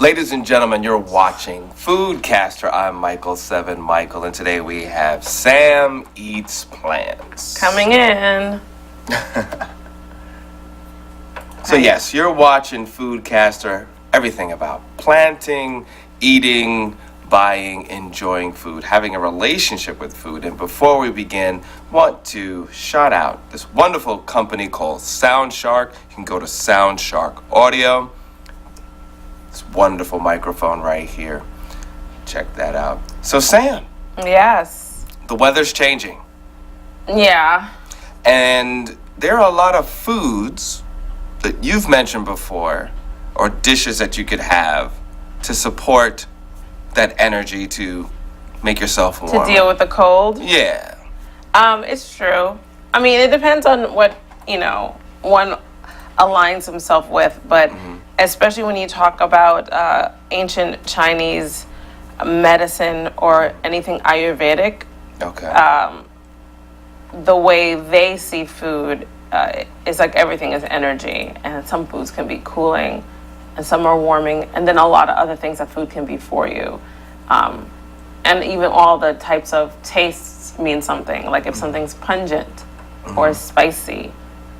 Ladies and gentlemen, you're watching FOODCASTER. I'm Michael, and today we have Sam Eats Plants. Coming in. So yes, you're watching FOODCASTER, everything about planting, eating, buying, enjoying food, having a relationship with food. And before we begin, want to shout out this wonderful company called SoundShark. You can go to SoundShark Audio. This wonderful microphone right here. Check that out. So Sam. Yes. The weather's changing. Yeah. And there are a lot of foods that you've mentioned before, or dishes that you could have to support that energy to make yourself warm. To deal with the cold? Yeah. It's true. I mean, it depends on what, one aligns himself with, but especially when you talk about ancient Chinese medicine or anything Ayurvedic, Okay. the way they see food is like everything is energy, and some foods can be cooling and some are warming, and then a lot of other things that food can be for you. And even all the types of tastes mean something. Like if something's pungent or spicy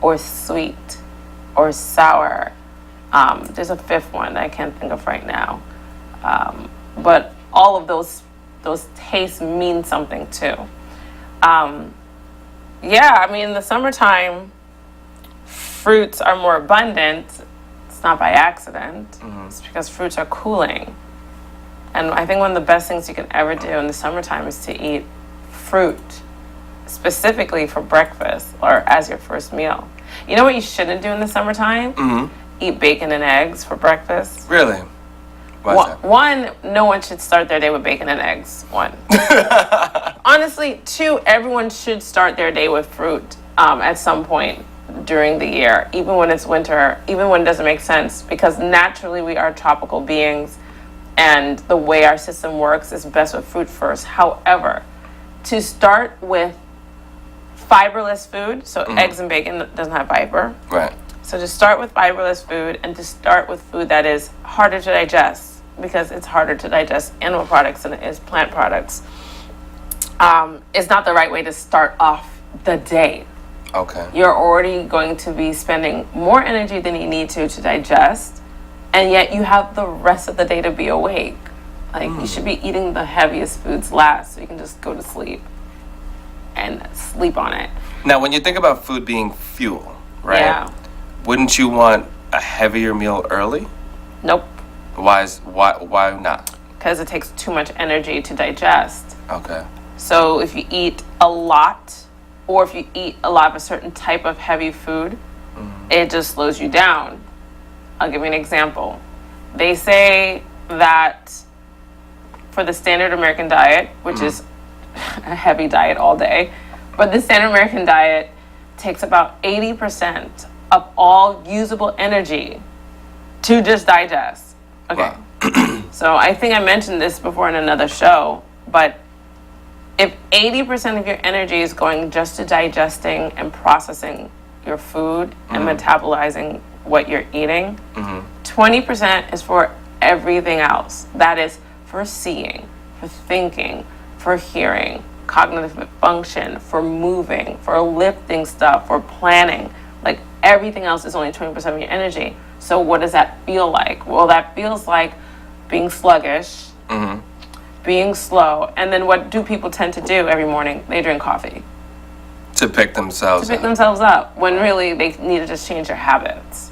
or sweet or sour. There's a fifth one that I can't think of right now. But all of those tastes mean something too. Yeah, I mean, in the summertime, fruits are more abundant. It's not by accident. It's because fruits are cooling. And I think one of the best things you can ever do in the summertime is to eat fruit, specifically for breakfast or as your first meal. You know what you shouldn't do in the summertime? Eat bacon and eggs for breakfast. Really? Why is that? One, no one should start their day with bacon and eggs. One. Honestly, two, everyone should start their day with fruit at some point during the year, even when it's winter, even when it doesn't make sense, because naturally we are tropical beings and the way our system works is best with fruit first. However, to start with fiberless food, so eggs and bacon doesn't have fiber. Right. So to start with fiberless food and to start with food that is harder to digest, because it's harder to digest animal products than it is plant products, is not the right way to start off the day. Okay. You're already going to be spending more energy than you need to digest, and yet you have the rest of the day to be awake. Like you should be eating the heaviest foods last so you can just go to sleep and sleep on it. Now, when you think about food being fuel, right? Yeah. Wouldn't you want a heavier meal early? Nope. Why not? Because it takes too much energy to digest. Okay. So if you eat a lot, or if you eat a lot of a certain type of heavy food, it just slows you down. I'll give you an example. They say that for the standard American diet, which is a heavy diet all day, but the standard American diet takes about 80% of all usable energy to just digest. Okay. Wow. So I think I mentioned this before in another show, but if 80% of your energy is going just to digesting and processing your food and metabolizing what you're eating, 20% is for everything else. That is for seeing, for thinking, for hearing, cognitive function, for moving, for lifting stuff, for planning. Like everything else is only 20% of your energy. So what does that feel like? Well, that feels like being sluggish, being slow. And then what do people tend to do every morning? They drink coffee. To pick themselves up when really they need to just change their habits.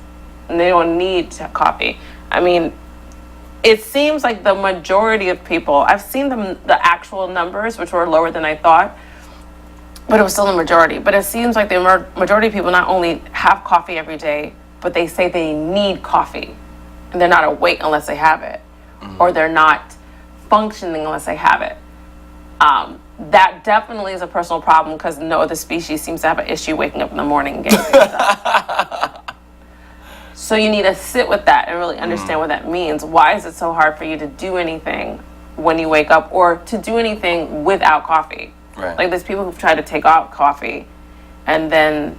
And they don't need to have coffee. I mean, it seems like the majority of people, I've seen the actual numbers, which were lower than I thought, but it was still the majority. But it seems like the majority of people not only have coffee every day, but they say they need coffee. And they're not awake unless they have it. Or they're not functioning unless they have it. That definitely is a personal problem because no other species seems to have an issue waking up in the morning and getting things done. So you need to sit with that and really understand what that means. Why is it so hard for you to do anything when you wake up or to do anything without coffee? Right. Like there's people who've tried to take out coffee and then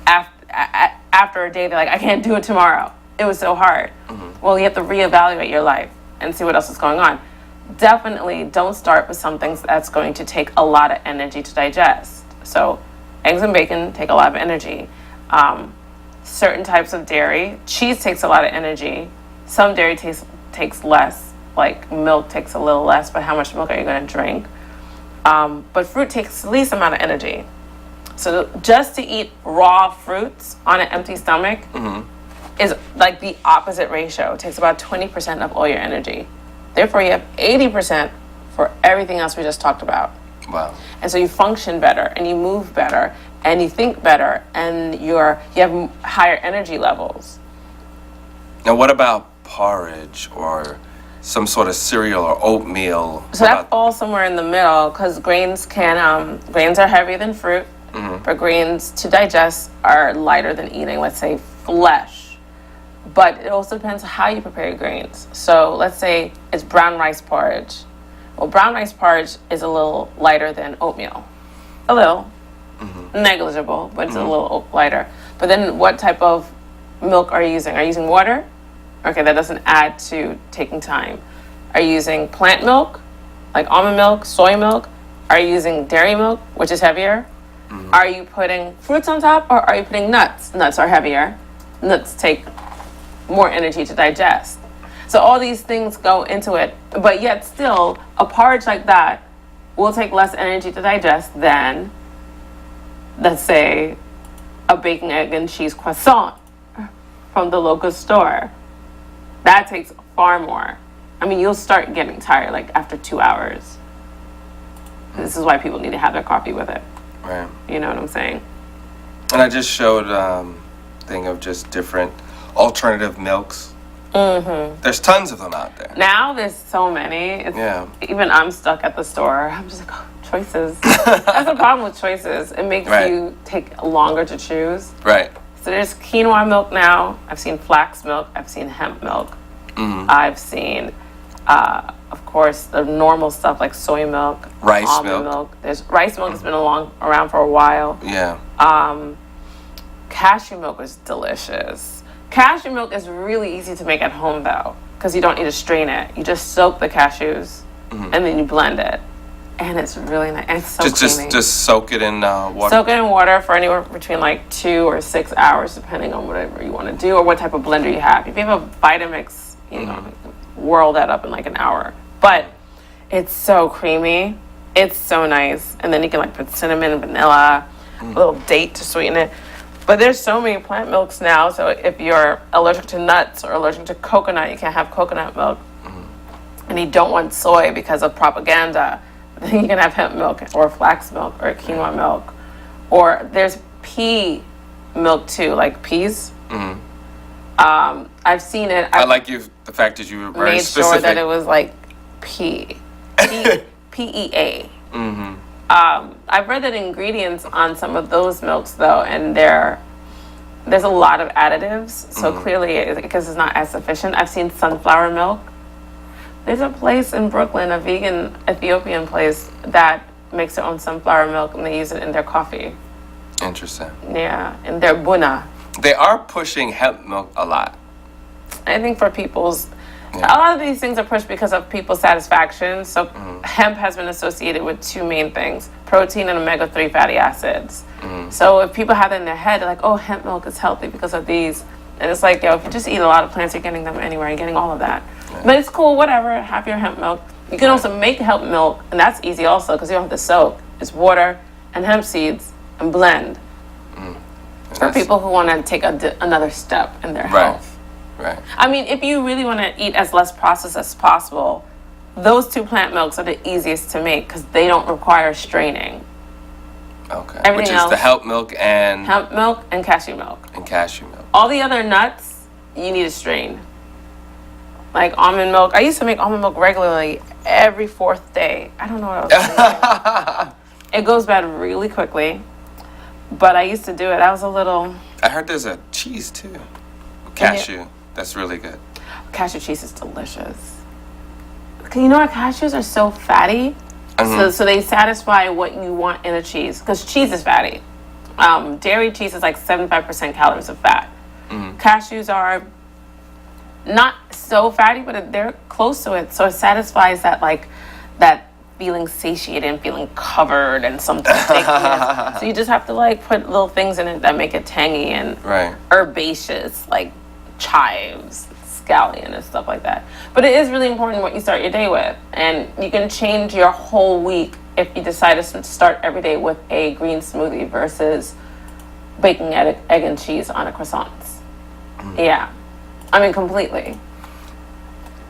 after a day they're like, I can't do it tomorrow. It was so hard. Well, you have to reevaluate your life and see what else is going on. Definitely don't start with something that's going to take a lot of energy to digest. So eggs and bacon take a lot of energy. Certain types of dairy, cheese takes a lot of energy. Some dairy takes less, like milk takes a little less, but how much milk are you going to drink? But fruit takes the least amount of energy. So just to eat raw fruits on an empty stomach is like the opposite ratio. It takes about 20% of all your energy. Therefore, you have 80% for everything else we just talked about. Wow. And so you function better, and you move better, and you think better, and you have higher energy levels. Now, what about porridge or some sort of cereal or oatmeal? So that falls somewhere in the middle, because grains are heavier than fruit, but grains to digest are lighter than eating, let's say, flesh. But it also depends on how you prepare your grains. So let's say it's brown rice porridge. Well, brown rice porridge is a little lighter than oatmeal. A little. Negligible, but it's a little lighter. But then what type of milk are you using? Are you using water? Okay, that doesn't add to taking time. Are you using plant milk, like almond milk, soy milk? Are you using dairy milk, which is heavier? Are you putting fruits on top, or are you putting nuts? Nuts are heavier. Nuts take more energy to digest. So all these things go into it, but yet still, a porridge like that will take less energy to digest than, let's say, a bacon, egg, and cheese croissant from the local store. That takes far more. I mean, you'll start getting tired like after 2 hours. This is why people need to have their coffee with it. Right. You know what I'm saying? And I just showed thing of just different alternative milks. There's tons of them out there. Now there's so many. Even I'm stuck at the store. I'm just like, oh, choices. That's the problem with choices. It makes you take longer to choose. Right. So there's quinoa milk now. I've seen flax milk. I've seen hemp milk. I've seen, of course, the normal stuff like soy milk, rice milk. There's rice milk has been around for a while. Yeah. Cashew milk is delicious. Cashew milk is really easy to make at home though, because you don't need to strain it. You just soak the cashews and then you blend it, and it's really nice. And it's so creamy. Just soak it in water. Soak it in water for anywhere between like 2 or 6 hours, depending on whatever you want to do or what type of blender you have. If you have a Vitamix, you know, whirl that up in like an hour. But it's so creamy. It's so nice. And then you can like put cinnamon and vanilla, a little date to sweeten it. But there's so many plant milks now, so if you're allergic to nuts or allergic to coconut, you can't have coconut milk. And you don't want soy because of propaganda, then you can have hemp milk or flax milk or quinoa milk. Or there's pea milk too, like peas. I've seen it. I like the fact that you were very specific. Made sure that it was like pea. PEA. I've read the ingredients on some of those milks though, and there's a lot of additives, so clearly because it's not as sufficient. I've seen sunflower milk. There's a place in Brooklyn, a vegan Ethiopian place that makes their own sunflower milk, and they use it in their coffee. Interesting. Yeah, in their buna. They are pushing hemp milk a lot. I think for a lot of these things are pushed because of people's satisfaction. So hemp has been associated with two main things: protein and omega-3 fatty acids. So if people have it in their head, they're like, oh, hemp milk is healthy because of these. And it's like, yo, if you just eat a lot of plants, you're getting them anywhere. You're getting all of that. But it's cool, whatever. Have your hemp milk. You can also make hemp milk, and that's easy also because you don't have to soak. It's water and hemp seeds and blend. For people who want to take another step in their health. Right. I mean, if you really want to eat as less processed as possible, those two plant milks are the easiest to make because they don't require straining. Okay. Everything Which is else, the hemp milk and cashew milk. And cashew milk. All the other nuts, you need to strain. Like almond milk. I used to make almond milk regularly every 4th day. I don't know what I was doing. It goes bad really quickly. But I used to do it. I was a little... I heard there's a cheese too. Cashew. That's really good. Cashew cheese is delicious. You know what? Cashews are so fatty. So they satisfy what you want in a cheese. Because cheese is fatty. Dairy cheese is like 75% calories of fat. Cashews are not so fatty, but they're close to it. So it satisfies that like that feeling satiated and feeling covered and some thickness. So you just have to like put little things in it that make it tangy and herbaceous, like chives, scallion, and stuff like that. But it is really important what you start your day with, and you can change your whole week if you decide to start every day with a green smoothie versus baking egg and cheese on a croissant. Yeah, I mean completely.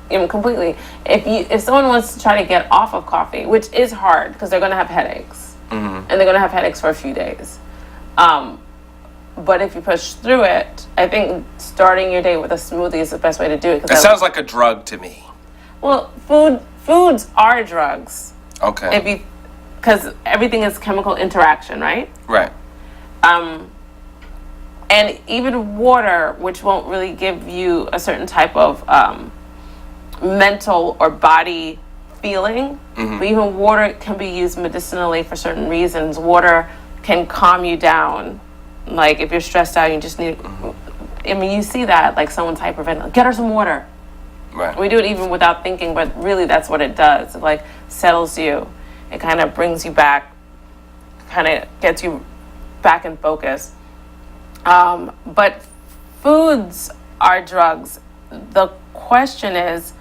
Completely. If someone wants to try to get off of coffee, which is hard because they're going to have headaches, and they're going to have headaches for a few days. But if you push through it, I think starting your day with a smoothie is the best way to do it. It sounds like a drug to me. Well, foods are drugs. Okay. Because everything is chemical interaction, right? Right. And even water, which won't really give you a certain type of mental or body feeling, but even water can be used medicinally for certain reasons. Water can calm you down. Like if you're stressed out, you just need, I mean, you see that, like someone's hyperventilating, get her some water. Right. We do it even without thinking, but really that's what it does. It like settles you. It kind of brings you back, kind of gets you back in focus. But foods are drugs. The question is,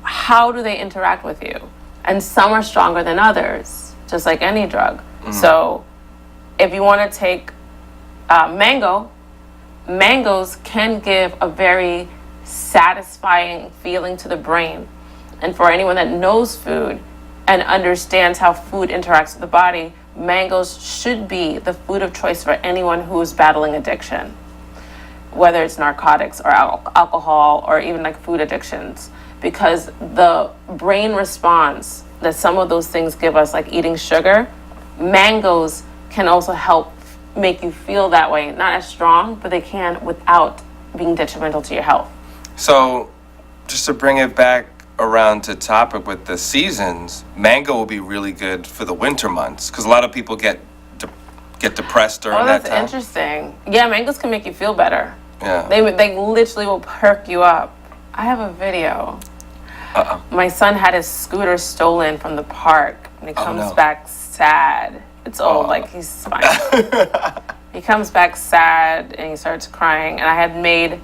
how do they interact with you? And some are stronger than others, just like any drug. So if you want to take mangoes can give a very satisfying feeling to the brain. And for anyone that knows food and understands how food interacts with the body, mangoes should be the food of choice for anyone who is battling addiction, whether it's narcotics or alcohol or even like food addictions, because the brain response that some of those things give us, like eating sugar, mangoes can also help make you feel that way. Not as strong, but they can without being detrimental to your health. So just to bring it back around to topic with the seasons, mango will be really good for the winter months because a lot of people get depressed during that time. Oh, that's interesting. Yeah, mangoes can make you feel better. Yeah. They literally will perk you up. I have a video. My son had his scooter stolen from the park, and he comes back sad. It's old, like he's fine. He comes back sad, and he starts crying. And I had made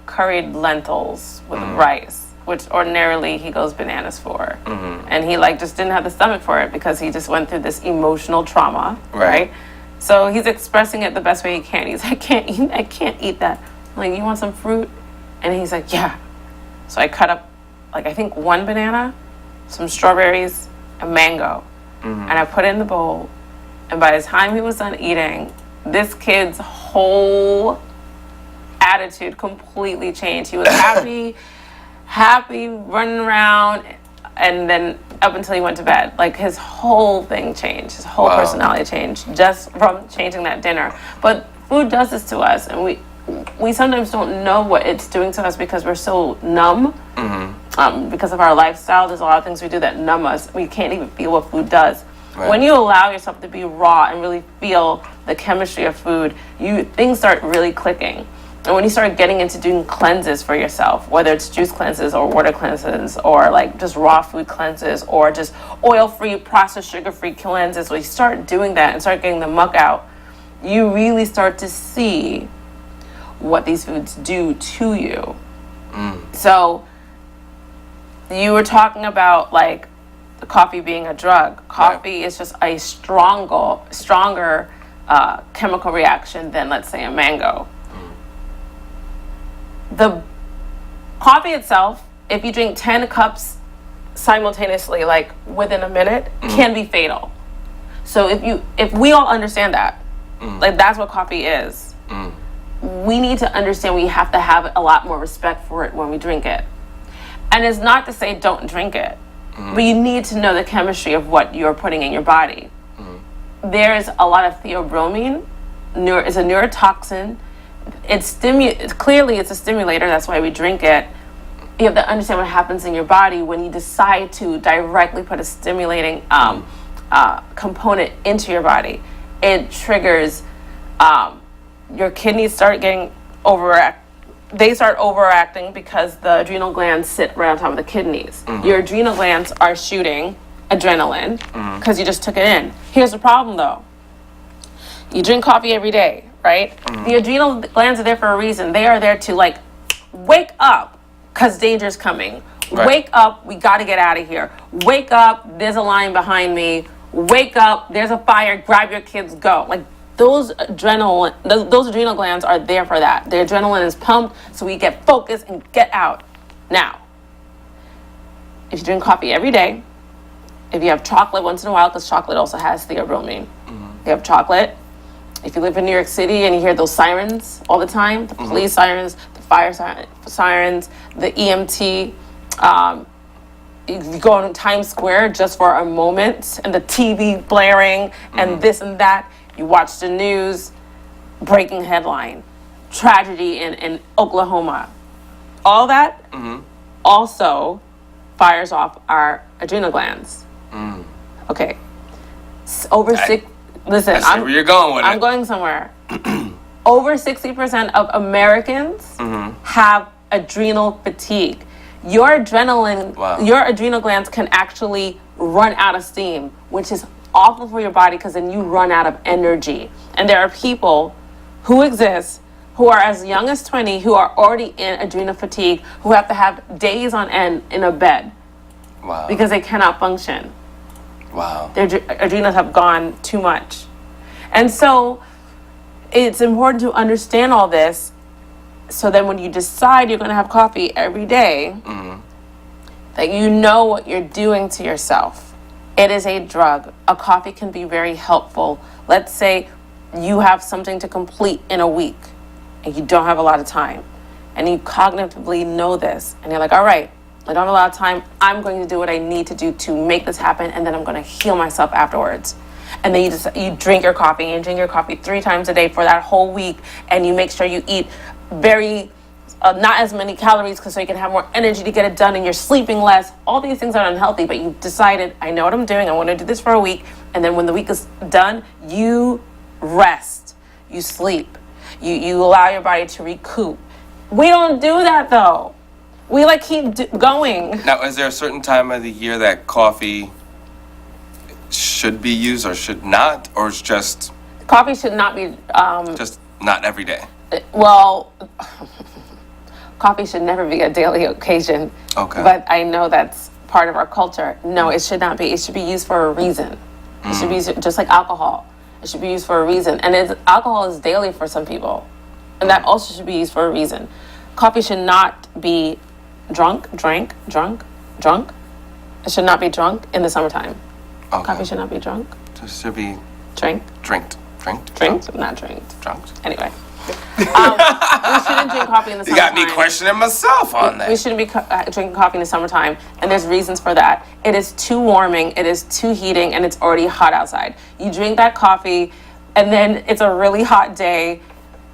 curried lentils with rice, which ordinarily he goes bananas for. And he like just didn't have the stomach for it because he just went through this emotional trauma, right? So he's expressing it the best way he can. He's like, I can't eat that. I'm like, you want some fruit? And he's like, yeah. So I cut up, like, I think one banana, some strawberries, a mango. And I put it in the bowl. And by the time he was done eating, this kid's whole attitude completely changed. He was happy, running around, and then up until he went to bed. Like, his whole thing changed. His whole personality changed just from changing that dinner. But food does this to us, and we sometimes don't know what it's doing to us because we're so numb. Because of our lifestyle, there's a lot of things we do that numb us. We can't even feel what food does. When you allow yourself to be raw and really feel the chemistry of food, things start really clicking. And when you start getting into doing cleanses for yourself, whether it's juice cleanses or water cleanses or like just raw food cleanses or just oil-free, processed sugar-free cleanses, when you start doing that and start getting the muck out, you really start to see what these foods do to you. So you were talking about like the coffee being a drug. Coffee is just a stronger chemical reaction than, let's say, a mango. The coffee itself, if you drink 10 cups simultaneously, like within a minute, can be fatal. So if we all understand that, like that's what coffee is, we need to understand we have to have a lot more respect for it when we drink it. And it's not to say don't drink it, but you need to know the chemistry of what you're putting in your body. There's a lot of theobromine. It's a neurotoxin. Clearly it's a stimulator. That's why we drink it. You have to understand what happens in your body when you decide to directly put a stimulating component into your body. It triggers your kidneys start getting they start overacting because the adrenal glands sit right on top of the kidneys. Your adrenal glands are shooting adrenaline because you just took it in. Here's the problem though. You drink coffee every day, right? The adrenal glands are there for a reason. They are there to like, wake up because danger's coming. Right. Wake up, we got to get out of here. Wake up, there's a line behind me. Wake up, there's a fire, grab your kids, go. Like those adrenal glands are there for that. The adrenaline is pumped so we get focused and get out. Now, if you drink coffee every day, if you have chocolate once in a while, because chocolate also has theobromine. You have chocolate. If you live in New York City and you hear those sirens all the time, the police sirens, the fire sirens, the EMT, you go in Times Square just for a moment and the TV blaring and this and that, you watch the news, breaking headline, tragedy in Oklahoma. All that also fires off our adrenal glands. Okay. Listen, I see where you're going with it. I'm going somewhere. Over 60% of Americans have adrenal fatigue. Your adrenaline, your adrenal glands can actually run out of steam, which is awful for your body because then you run out of energy. And there are people who exist who are as young as 20 who are already in adrenal fatigue, who have to have days on end in a bed because they cannot function. Wow. Their adrenals have gone too much. And so it's important to understand all this so then when you decide you're going to have coffee every day, that you know what you're doing to yourself. It is a drug. A coffee can be very helpful. Let's say you have something to complete in a week and you don't have a lot of time and you cognitively know this and you're like, all right, I don't have a lot of time. I'm going to do what I need to do to make this happen, and then I'm going to heal myself afterwards. And then you drink your coffee, and you drink your coffee 3 times a day for that whole week, and you make sure you eat very not as many calories so you can have more energy to get it done, and you're sleeping less. All these things are unhealthy, but you decided, I know what I'm doing. I want to do this for a week, and then when the week is done, you rest, you sleep, you allow your body to recoup. We don't do that though. We keep going. Now, is there a certain time of the year that coffee should be used or should not, or it's just coffee should not be just not every day? Well, coffee should never be a daily occasion. Okay. But I know that's part of our culture. No, it should not be. It should be used for a reason. It should be used just like alcohol. It should be used for a reason. And alcohol is daily for some people, and that also should be used for a reason. Coffee should not be drunk. It should not be drunk in the summertime. Okay. Coffee should not be drunk. It should be Drinked, not drinked. Drunk. Anyway. We shouldn't drink coffee in the summertime. You got me questioning myself on that. We shouldn't be drinking coffee in the summertime, and there's reasons for that. It is too warming, it is too heating, and it's already hot outside. You drink that coffee, and then it's a really hot day.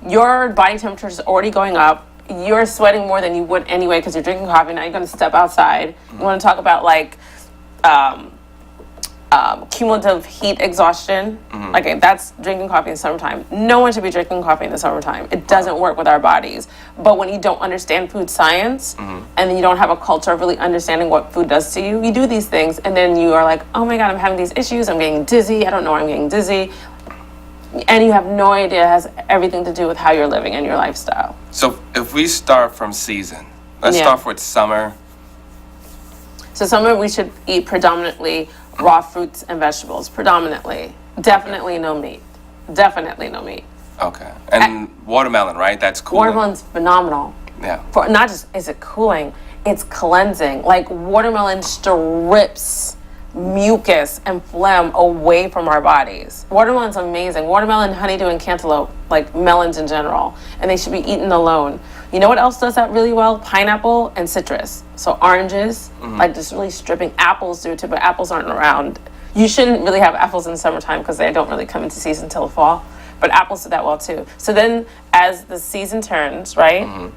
Your body temperature is already going up. You're sweating more than you would anyway because you're drinking coffee. Now you're going to step outside. You want to talk about cumulative heat exhaustion. That's drinking coffee in the summertime. No one should be drinking coffee in the summertime. It doesn't work with our bodies. But when you don't understand food science and then you don't have a culture of really understanding what food does to you, you do these things and then you are like, oh my God, I'm having these issues. I'm getting dizzy. I don't know why I'm getting dizzy. And you have no idea. It has everything to do with how you're living and your lifestyle. So if we start from season, let's start with summer. So summer we should eat predominantly raw fruits and vegetables. Predominantly. Definitely no meat. Okay. And watermelon, right? That's cool. Watermelon's phenomenal. Yeah. For not just is it cooling, it's cleansing. Watermelon strips mucus and phlegm away from our bodies. Watermelon's amazing. Watermelon, honeydew, and cantaloupe, melons in general, and they should be eaten alone. You know what else does that really well? Pineapple and citrus. So oranges, just really stripping. Apples do it too, but apples aren't around. You shouldn't really have apples in the summertime because they don't really come into season until the fall. But apples do that well too. So then as the season turns, right,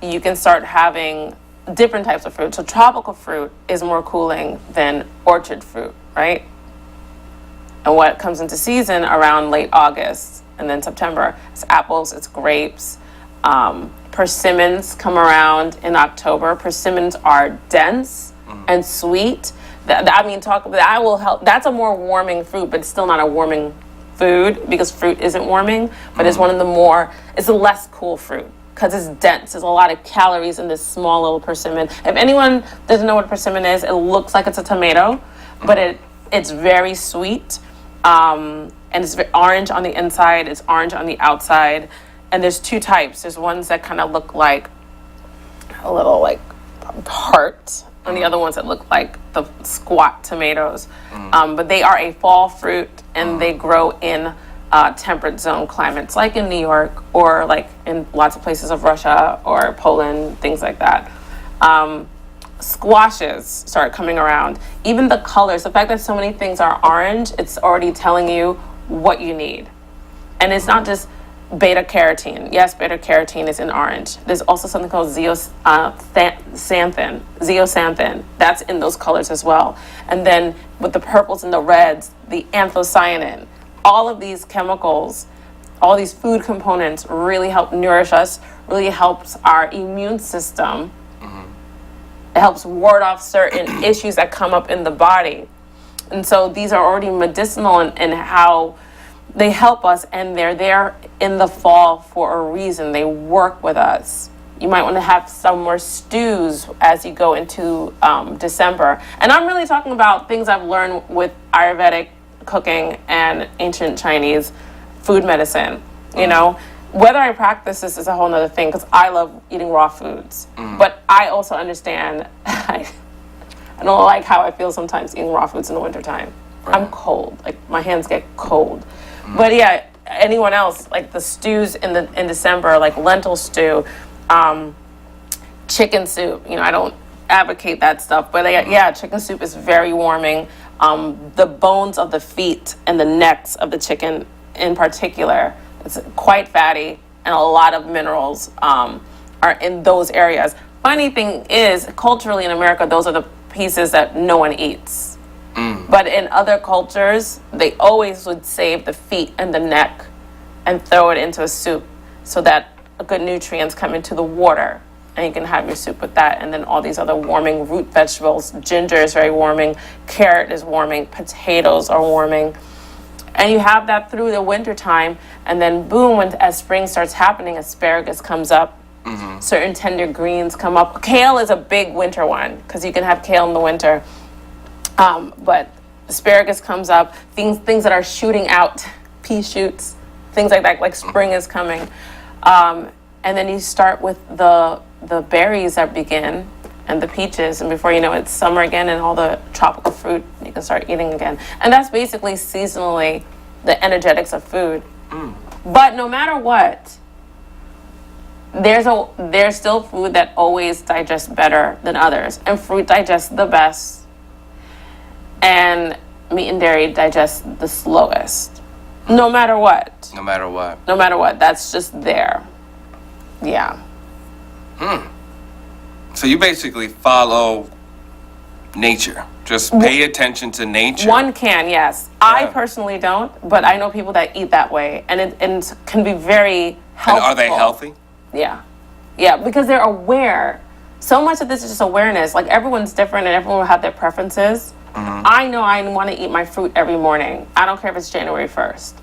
you can start having different types of fruit. So tropical fruit is more cooling than orchard fruit, right? And what comes into season around late August and then September, it's apples, it's grapes, Persimmons come around in October. Persimmons are dense and sweet. That will help. That's a more warming fruit, but it's still not a warming food because fruit isn't warming, but it's it's a less cool fruit because it's dense. There's a lot of calories in this small little persimmon. If anyone doesn't know what a persimmon is, it looks like it's a tomato, but it's very sweet. And it's orange on the inside, it's orange on the outside. And there's two types. There's ones that kind of look like a little like heart, and the other ones that look like the squat tomatoes. But they are a fall fruit, and they grow in temperate zone climates, like in New York or like in lots of places of Russia or Poland, things like that. Squashes start coming around. Even the colors, the fact that so many things are orange, it's already telling you what you need. And it's not just beta carotene. Yes, beta carotene is in orange. There's also something called zeaxanthin. That's in those colors as well. And then with the purples and the reds, the anthocyanin. All of these chemicals, all these food components really help nourish us, really helps our immune system. It helps ward off certain issues that come up in the body. And so these are already medicinal in how they help us, and they're there in the fall for a reason. They work with us. You might want to have some more stews as you go into December. And I'm really talking about things I've learned with Ayurvedic cooking and ancient Chinese food medicine. You know, whether I practice this is a whole nother thing because I love eating raw foods. But I also understand I don't like how I feel sometimes eating raw foods in the wintertime. Right. I'm cold. Like, my hands get cold. But yeah, anyone else, like the stews in December, like lentil stew, chicken soup, you know, I don't advocate that stuff. But yeah, chicken soup is very warming. The bones of the feet and the necks of the chicken in particular, it's quite fatty, and a lot of minerals are in those areas. Funny thing is, culturally in America, those are the pieces that no one eats. But in other cultures, they always would save the feet and the neck and throw it into a soup so that good nutrients come into the water, and you can have your soup with that. And then all these other warming root vegetables. Ginger is very warming. Carrot is warming. Potatoes are warming. And you have that through the winter time, and then boom, as spring starts happening, asparagus comes up. Certain tender greens come up. Kale is a big winter one because you can have kale in the winter. But asparagus comes up. Things that are shooting out, pea shoots, things like that, like spring is coming. And then you start with the berries that begin and the peaches, and before you know it, it's summer again, and all the tropical fruit you can start eating again. And that's basically seasonally the energetics of food. But no matter what, there's still food that always digests better than others, and fruit digests the best, and meat and dairy digest the slowest. No matter what. No matter what. No matter what. That's just there. Yeah. So you basically follow nature. Just pay attention to nature. One can, yes. Yeah. I personally don't, but I know people that eat that way, and it can be very helpful. And are they healthy? Yeah. Yeah, because they're aware. So much of this is just awareness. Like, everyone's different and everyone will have their preferences. I know I want to eat my fruit every morning. I don't care if it's January 1st.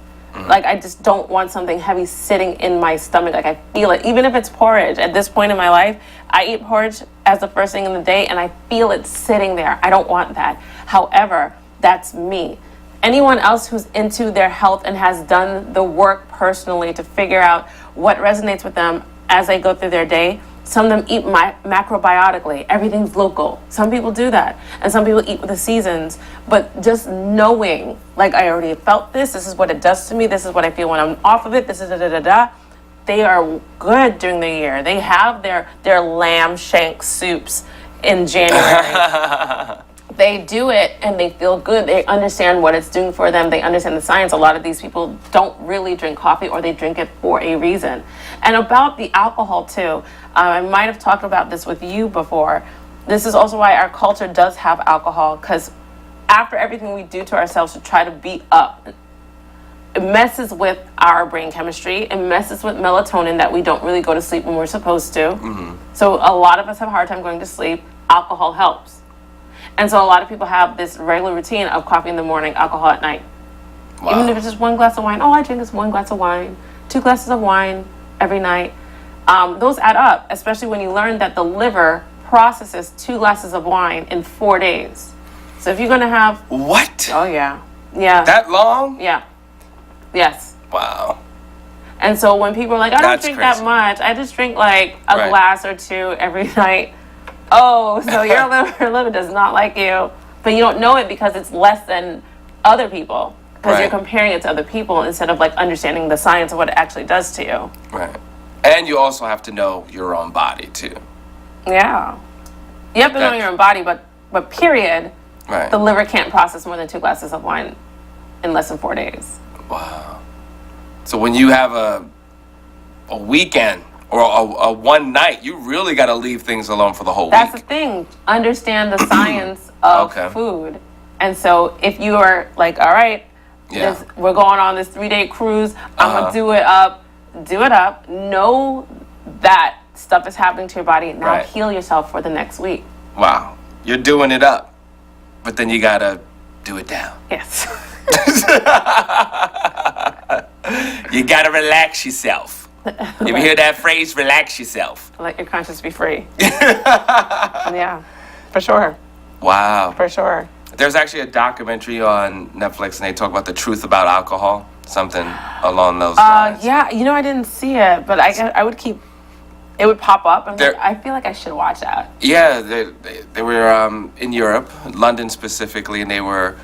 Like, I just don't want something heavy sitting in my stomach. Like, I feel it. Even if it's porridge. At this point in my life, I eat porridge as the first thing in the day, and I feel it sitting there. I don't want that. However, that's me. Anyone else who's into their health and has done the work personally to figure out what resonates with them as they go through their day, some of them eat macrobiotically. Everything's local. Some people do that. And some people eat with the seasons. But just knowing, like, I already felt this is what it does to me, this is what I feel when I'm off of it, this is da-da-da-da. They are good during the year. They have their lamb shank soups in January. They do it and they feel good. They understand what it's doing for them. They understand the science. A lot of these people don't really drink coffee, or they drink it for a reason. And about the alcohol too, I might have talked about this with you before. This is also why our culture does have alcohol, because after everything we do to ourselves to try to beat up it messes with our brain chemistry. It messes with melatonin that we don't really go to sleep when we're supposed to. So a lot of us have a hard time going to sleep. Alcohol helps. And so a lot of people have this regular routine of coffee in the morning, alcohol at night. Wow. Even if it's just one glass of wine. Oh, I drink this one glass of wine, 2 glasses of wine every night. Those add up, especially when you learn that the liver processes 2 glasses of wine in 4 days. So if you're going to have... What? Oh, yeah. Yeah. That long? Yeah. Yes. Wow. And so when people are like, I don't That's drink crazy. that much, I just drink like a Right. glass or 2 every night. Oh, so your liver does not like you. But you don't know it because it's less than other people. Because you're Right. comparing it to other people instead of like understanding the science of what it actually does to you. Right. And you also have to know your own body too. Yeah. You have to know your own body, but period, Right. the liver can't process more than 2 glasses of wine in less than 4 days. Wow. So when you have a weekend or a one night, you really got to leave things alone for the whole That's week. the thing. Understand the science of Okay. food. And so if you are like, all right, Yeah. we're going on this 3-day cruise, I'm going to do it up. Know that stuff is happening to your body. Now Right. heal yourself for the next week. Wow. You're doing it up, but then you got to do it down. Yes. You got to relax yourself. You ever hear that phrase, relax yourself? Let your conscience be free. Yeah, for sure. Wow. For sure. There's actually a documentary on Netflix, and they talk about the truth about alcohol, something along those lines. Yeah, I didn't see it, but I would keep, it would pop up, and There- I feel like I should watch that. Yeah, they were in Europe, London specifically, and they were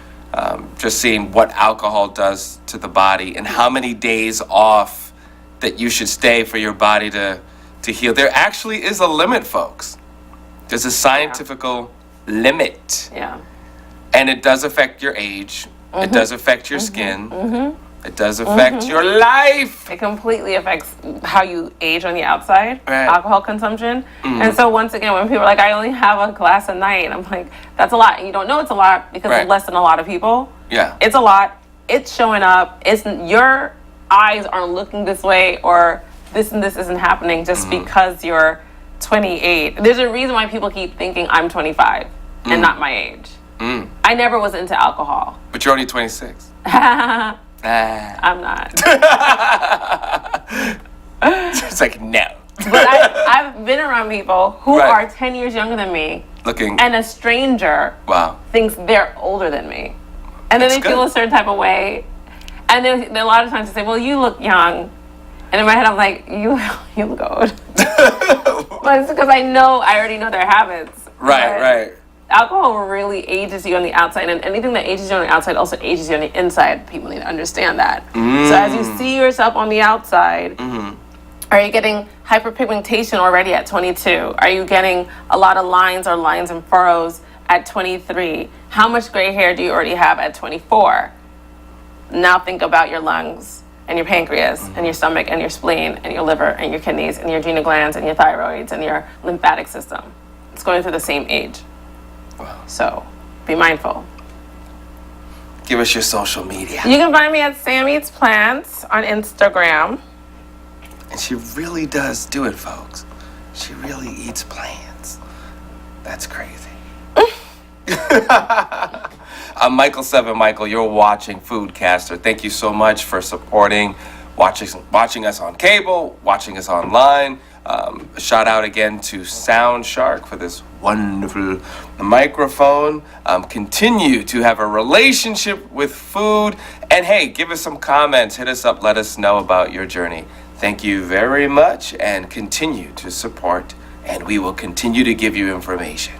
just seeing what alcohol does to the body and how many days off that you should stay for your body to heal. There actually is a limit, folks. There's a scientific limit. Yeah. And it does affect your age. It does affect your skin. It does affect your life. It completely affects how you age on the outside, Right. alcohol consumption. And so once again, when people are like, I only have a glass a night, I'm like, that's a lot. And you don't know it's a lot because Right. it's less than a lot of people. Yeah. It's a lot. It's showing up. It's your eyes aren't looking this way, or this and this isn't happening just because you're 28. There's a reason why people keep thinking I'm 25 and not my age. I never was into alcohol. But you're only 26. I'm Ah. not. It's like, no. But I've been around people who Right. are 10 years younger than me, Looking, and a stranger wow. thinks they're older than me. And then That's they feel good. a certain type of way. And then a lot of times they say, well, you look young. And in my head, I'm like, you look old. But it's because I already know their habits. Right, But right. Alcohol really ages you on the outside, and anything that ages you on the outside also ages you on the inside. People need to understand that. So as you see yourself on the outside, are you getting hyperpigmentation already at 22? Are you getting a lot of lines and furrows at 23? How much gray hair do you already have at 24? Now think about your lungs and your pancreas and your stomach and your spleen and your liver and your kidneys and your adrenal glands and your thyroids and your lymphatic system. It's going through the same age. So be mindful. Give us your social media. You can find me at Sam Eats Plants on Instagram. And she really does do it, folks. She really eats plants. That's crazy. I'm Michael 7 Michael. You're watching Foodcaster. Thank you so much for supporting, watching us on cable, watching us online. A shout out again to Sound Shark for this wonderful microphone. Continue to have a relationship with food. And hey, give us some comments. Hit us up. Let us know about your journey. Thank you very much, and continue to support, and we will continue to give you information.